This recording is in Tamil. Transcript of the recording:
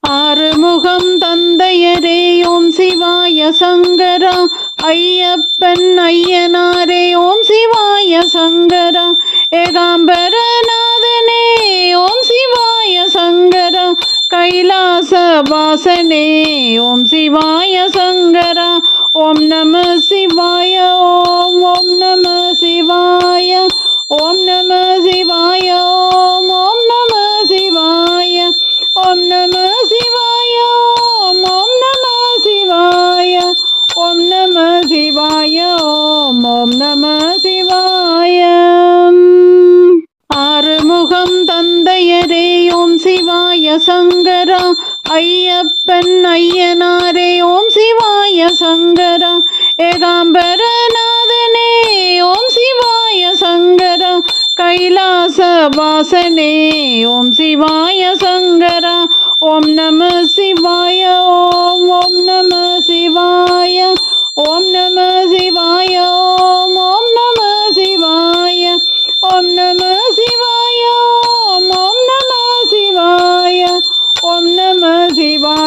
ஆறுமுகம் தந்தையரே ஓம் சிவாய சங்கரா. ஐயப்பன் ஐயனாரே ஓம் சிவாய சங்கரா. ஏகாம்பரநாதனே ஓம் சிவாய சங்கரா. கைலாச வாசனே ஓம் சிவாய சங்கரா. ஓம் நம சிவாய ஓம் ஓம் நம சிவாய ஓம் நம சிவாய ஓம் ஓம் நம சிவாய ஓம் நம சிவாய ஓம் ஓம் நம சிவாய ஓம் நம சிவாய ஓம் ஓம் நம சிவாய. ஆறுமுகம் தந்தையரே ஓம் சிவாய சங்கரா. ஐயப்பன் ஐயனாரே ஓம் சிவாய சங்கரா. ஏகாம்பரநாதனே ஓம் சிவாய சங்கரா. கைலாச வாசனே ஓம் சிவாய சங்கரா. ஓம் நம சிவாய ஓம் ஓம் நம சிவாய ஓம் நம சிவாய ஓம் ஓம் நம சிவாய ஓம் நம சிவாய ஓம் ஓம் நம சிவாய ஓம் நம சிவாய